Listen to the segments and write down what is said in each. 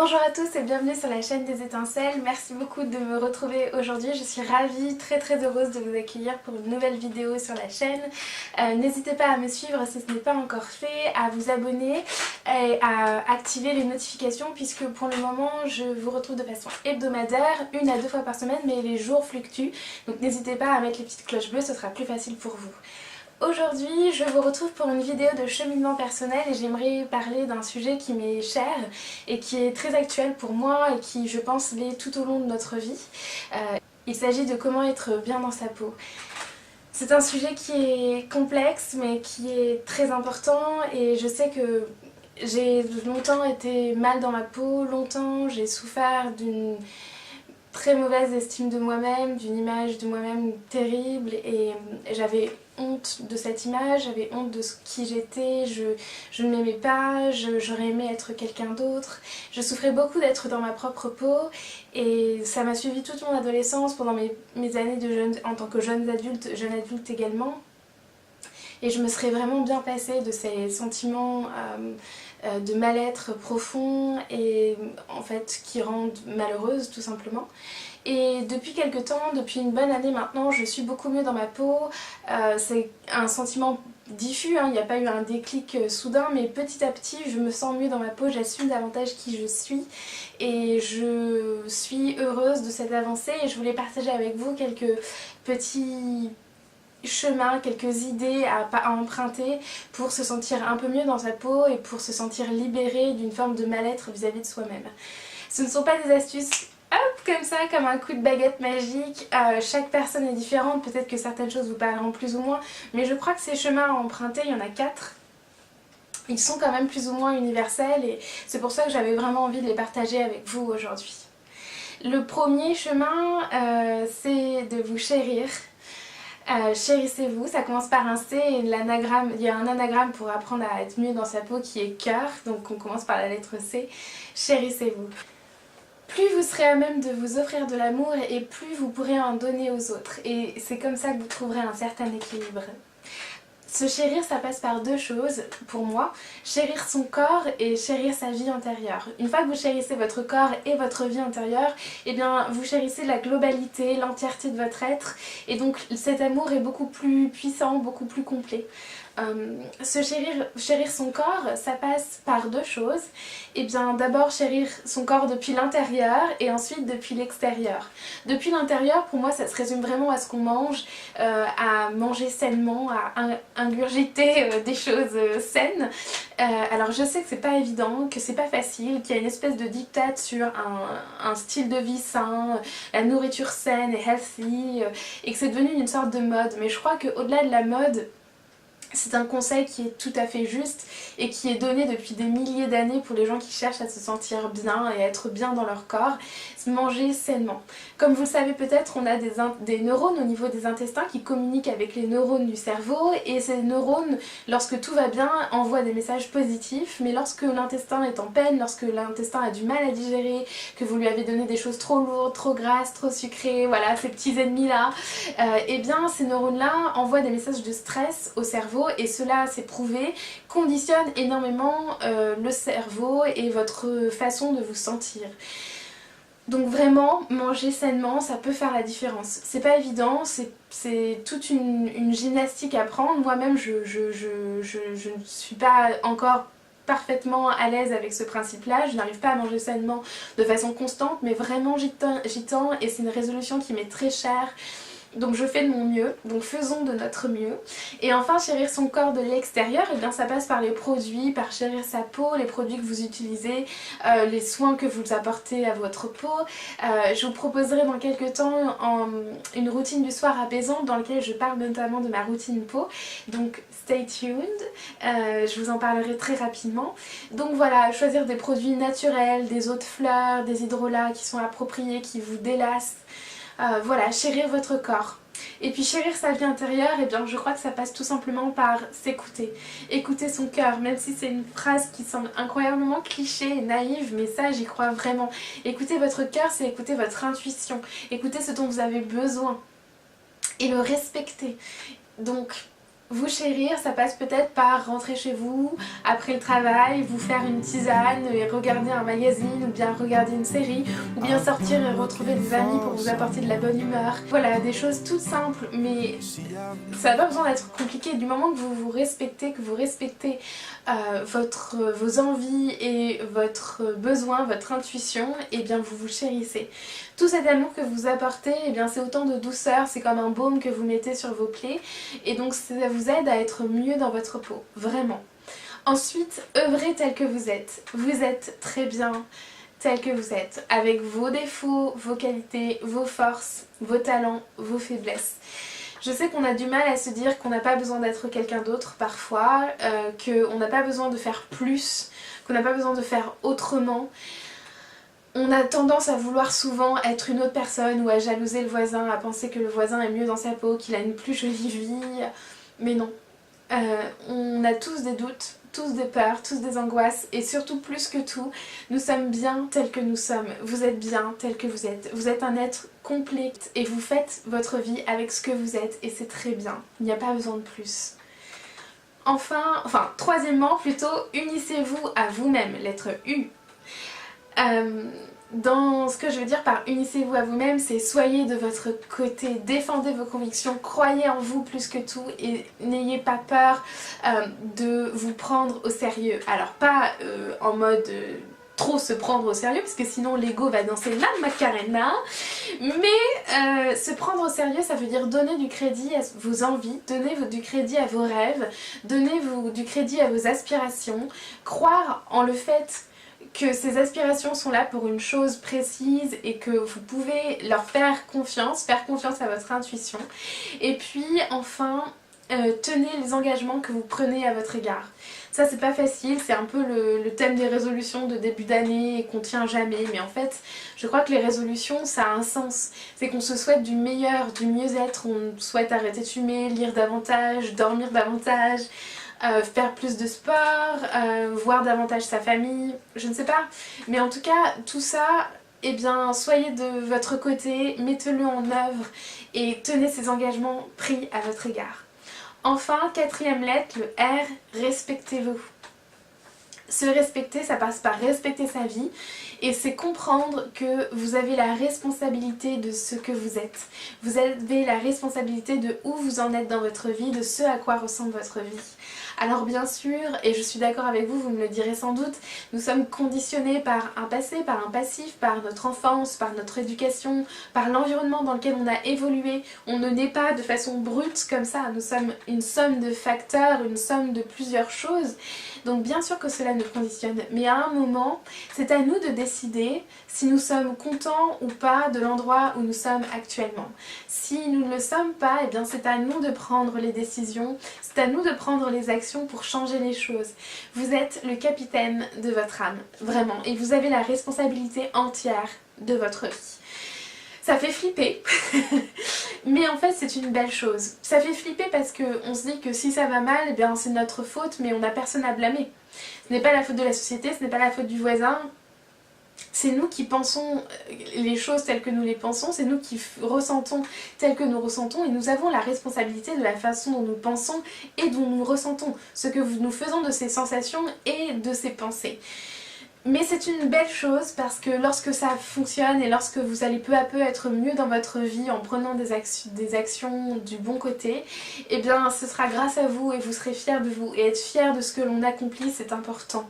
Bonjour à tous et bienvenue sur la chaîne des étincelles. Merci beaucoup de me retrouver aujourd'hui. Je suis ravie, très heureuse de vous accueillir pour une nouvelle vidéo sur la chaîne. N'hésitez pas à me suivre si ce n'est pas encore fait, à vous abonner et à activer les notifications puisque pour le moment je vous retrouve de façon hebdomadaire, 1 à 2 fois par semaine, mais les jours fluctuent. Donc n'hésitez pas à mettre les petites cloches bleues, ce sera plus facile pour vous. Aujourd'hui, je vous retrouve pour une vidéo de cheminement personnel et j'aimerais parler d'un sujet qui m'est cher et qui est très actuel pour moi et qui, je pense, l'est tout au long de notre vie. Il s'agit de comment être bien dans sa peau. C'est un sujet qui est complexe mais qui est très important et je sais que j'ai longtemps été mal dans ma peau, longtemps j'ai souffert d'une très mauvaise estime de moi-même, d'une image de moi-même terrible et j'avais honte de cette image, j'avais honte de qui j'étais, je ne m'aimais pas, j'aurais aimé être quelqu'un d'autre. Je souffrais beaucoup d'être dans ma propre peau et ça m'a suivi toute mon adolescence, pendant mes années en tant que jeune adulte également. Et je me serais vraiment bien passée de ces sentiments de mal-être profond et en fait qui rendent malheureuse tout simplement. Et depuis quelques temps, depuis une bonne année maintenant, je suis beaucoup mieux dans ma peau. C'est un sentiment diffus, hein, il n'y a pas eu un déclic soudain, mais petit à petit je me sens mieux dans ma peau, j'assume davantage qui je suis et je suis heureuse de cette avancée et je voulais partager avec vous quelques petits chemins, quelques idées à emprunter pour se sentir un peu mieux dans sa peau et pour se sentir libéré d'une forme de mal-être vis-à-vis de soi-même. Ce ne sont pas des astuces comme ça, comme un coup de baguette magique. Chaque personne est différente, peut-être que certaines choses vous parleront plus ou moins, mais je crois que ces chemins à emprunter, il y en a 4. Ils sont quand même plus ou moins universels et c'est pour ça que j'avais vraiment envie de les partager avec vous aujourd'hui. Le premier chemin, c'est de vous chérir. Chérissez-vous, ça commence par un C et l'anagramme, il y a un anagramme pour apprendre à être mieux dans sa peau qui est cœur, donc on commence par la lettre C. Chérissez-vous. Plus vous serez à même de vous offrir de l'amour et plus vous pourrez en donner aux autres et c'est comme ça que vous trouverez un certain équilibre. Se chérir, ça passe par 2 choses pour moi, chérir son corps et chérir sa vie intérieure. Une fois que vous chérissez votre corps et votre vie intérieure, eh bien vous chérissez la globalité, l'entièreté de votre être et donc cet amour est beaucoup plus puissant, beaucoup plus complet. Chérir son corps, ça passe par 2 choses. Et bien d'abord chérir son corps depuis l'intérieur et ensuite depuis l'extérieur. Depuis l'intérieur, pour moi, ça se résume vraiment à ce qu'on mange, à manger sainement, à ingurgiter des choses saines. Alors je sais que c'est pas évident, que c'est pas facile, qu'il y a une espèce de diktat sur un style de vie sain, la nourriture saine et healthy, et que c'est devenu une sorte de mode. Mais je crois qu'au-delà de la mode, c'est un conseil qui est tout à fait juste et qui est donné depuis des milliers d'années pour les gens qui cherchent à se sentir bien et à être bien dans leur corps. Manger sainement. Comme vous le savez peut-être, on a des neurones au niveau des intestins qui communiquent avec les neurones du cerveau et ces neurones, lorsque tout va bien, envoient des messages positifs, mais lorsque l'intestin est en peine, lorsque l'intestin a du mal à digérer, que vous lui avez donné des choses trop lourdes, trop grasses, trop sucrées, voilà, ces petits ennemis là, et bien ces neurones là envoient des messages de stress au cerveau et cela, c'est prouvé, conditionne énormément le cerveau et votre façon de vous sentir. Donc vraiment, manger sainement, ça peut faire la différence. C'est pas évident, c'est toute une gymnastique à prendre. Moi-même, je ne suis pas encore parfaitement à l'aise avec ce principe-là. Je n'arrive pas à manger sainement de façon constante, mais vraiment j'y tends et c'est une résolution qui m'est très chère. Donc je fais de mon mieux, donc faisons de notre mieux. Et enfin, chérir son corps de l'extérieur, et bien ça passe par les produits, par chérir sa peau, les produits que vous utilisez, les soins que vous apportez à votre peau. Je vous proposerai dans quelques temps une routine du soir apaisante dans laquelle je parle notamment de ma routine peau. Donc stay tuned, je vous en parlerai très rapidement. Donc voilà, choisir des produits naturels, des eaux de fleurs, des hydrolats qui sont appropriés, qui vous délassent. Voilà, chérir votre corps. Et puis chérir sa vie intérieure, eh bien je crois que ça passe tout simplement par s'écouter. Écouter son cœur, même si c'est une phrase qui semble incroyablement cliché et naïve, mais ça j'y crois vraiment. Écouter votre cœur, c'est écouter votre intuition, écouter ce dont vous avez besoin et le respecter. Donc Vous chérir, ça passe peut-être par rentrer chez vous après le travail, vous faire une tisane et regarder un magazine ou bien regarder une série ou bien sortir et retrouver des amis pour vous apporter de la bonne humeur. Voilà, des choses toutes simples mais ça n'a pas besoin d'être compliqué. Du moment que vous vous respectez, que vous respectez vos envies et votre besoin, votre intuition, et bien vous vous chérissez. Tout cet amour que vous apportez, et bien c'est autant de douceur, c'est comme un baume que vous mettez sur vos plaies et donc ça vous aide à être mieux dans votre peau, vraiment. Ensuite, œuvrez tel que vous êtes. Vous êtes très bien tel que vous êtes, avec vos défauts, vos qualités, vos forces, vos talents, vos faiblesses. Je sais qu'on a du mal à se dire qu'on n'a pas besoin d'être quelqu'un d'autre parfois, qu'on n'a pas besoin de faire plus, qu'on n'a pas besoin de faire autrement. On a tendance à vouloir souvent être une autre personne ou à jalouser le voisin, à penser que le voisin est mieux dans sa peau, qu'il a une plus jolie vie, mais non. On a tous des doutes, tous des peurs, tous des angoisses et surtout plus que tout, nous sommes bien tels que nous sommes. Vous êtes bien tel que vous êtes. Vous êtes un être complet et vous faites votre vie avec ce que vous êtes et c'est très bien. Il n'y a pas besoin de plus. Troisièmement plutôt, unissez-vous à vous-même, lettre U. Dans ce que je veux dire par unissez-vous à vous-même, c'est soyez de votre côté, défendez vos convictions, croyez en vous plus que tout et n'ayez pas peur de vous prendre au sérieux. Alors pas en mode trop se prendre au sérieux parce que sinon l'ego va danser la Macarena, mais se prendre au sérieux ça veut dire donner du crédit à vos envies, donner du crédit à vos rêves, donner du crédit à vos aspirations, croire en le fait que ces aspirations sont là pour une chose précise et que vous pouvez leur faire confiance à votre intuition. Et puis enfin, tenez les engagements que vous prenez à votre égard. Ça c'est pas facile, c'est un peu le thème des résolutions de début d'année et qu'on tient jamais, mais en fait je crois que les résolutions ça a un sens. C'est qu'on se souhaite du meilleur, du mieux-être, on souhaite arrêter de fumer, lire davantage, dormir davantage, faire plus de sport, voir davantage sa famille, je ne sais pas. Mais en tout cas, tout ça, eh bien, soyez de votre côté, mettez-le en œuvre et tenez ces engagements pris à votre égard. Enfin, quatrième lettre, le R, respectez-vous. Se respecter, ça passe par respecter sa vie et c'est comprendre que vous avez la responsabilité de ce que vous êtes. Vous avez la responsabilité de où vous en êtes dans votre vie, de ce à quoi ressemble votre vie. Alors bien sûr, et je suis d'accord avec vous, vous me le direz sans doute, nous sommes conditionnés par un passé, par un passif, par notre enfance, par notre éducation, par l'environnement dans lequel on a évolué. On ne naît pas de façon brute comme ça, nous sommes une somme de facteurs, une somme de plusieurs choses. Donc bien sûr que cela nous conditionne, mais à un moment, c'est à nous de décider si nous sommes contents ou pas de l'endroit où nous sommes actuellement. Si nous ne le sommes pas, eh bien c'est à nous de prendre les décisions, c'est à nous de prendre les actions pour changer les choses. Vous êtes le capitaine de votre âme, vraiment, et vous avez la responsabilité entière de votre vie. Ça fait flipper, mais en fait c'est une belle chose. Ça fait flipper parce qu'on se dit que si ça va mal, eh bien c'est notre faute, mais on n'a personne à blâmer. Ce n'est pas la faute de la société, ce n'est pas la faute du voisin. C'est nous qui pensons les choses telles que nous les pensons, c'est nous qui ressentons telles que nous ressentons et nous avons la responsabilité de la façon dont nous pensons et dont nous ressentons, ce que nous faisons de ces sensations et de ces pensées. Mais c'est une belle chose parce que lorsque ça fonctionne et lorsque vous allez peu à peu être mieux dans votre vie en prenant des actions du bon côté, eh bien ce sera grâce à vous et vous serez fiers de vous. Et être fier de ce que l'on accomplit, c'est important.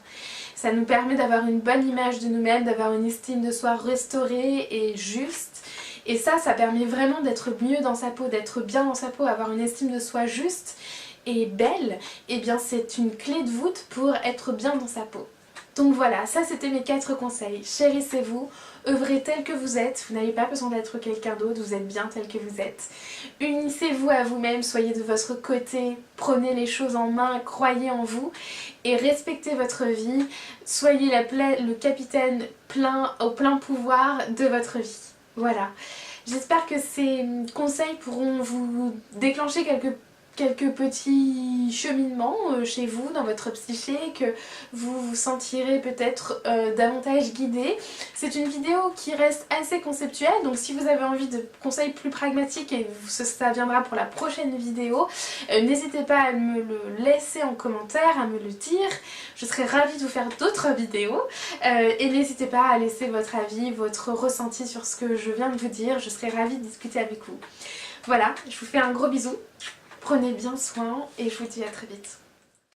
Ça nous permet d'avoir une bonne image de nous-mêmes, d'avoir une estime de soi restaurée et juste. Et ça permet vraiment d'être mieux dans sa peau, d'être bien dans sa peau, avoir une estime de soi juste et belle. Et bien c'est une clé de voûte pour être bien dans sa peau. Donc voilà, ça c'était mes 4 conseils. Chérissez-vous, œuvrez tel que vous êtes, vous n'avez pas besoin d'être quelqu'un d'autre, vous êtes bien tel que vous êtes. Unissez-vous à vous-même, soyez de votre côté, prenez les choses en main, croyez en vous et respectez votre vie. Soyez le capitaine au plein pouvoir de votre vie. Voilà. J'espère que ces conseils pourront vous déclencher quelques quelques petits cheminements chez vous, dans votre psyché, que vous vous sentirez peut-être davantage guidé. C'est une vidéo qui reste assez conceptuelle, donc si vous avez envie de conseils plus pragmatiques, et ça viendra pour la prochaine vidéo, n'hésitez pas à me le laisser en commentaire, à me le dire. Je serai ravie de vous faire d'autres vidéos et n'hésitez pas à laisser votre avis, votre ressenti sur ce que je viens de vous dire. Je serai ravie de discuter avec vous. Voilà, je vous fais un gros bisou. Prenez bien soin et je vous dis à très vite.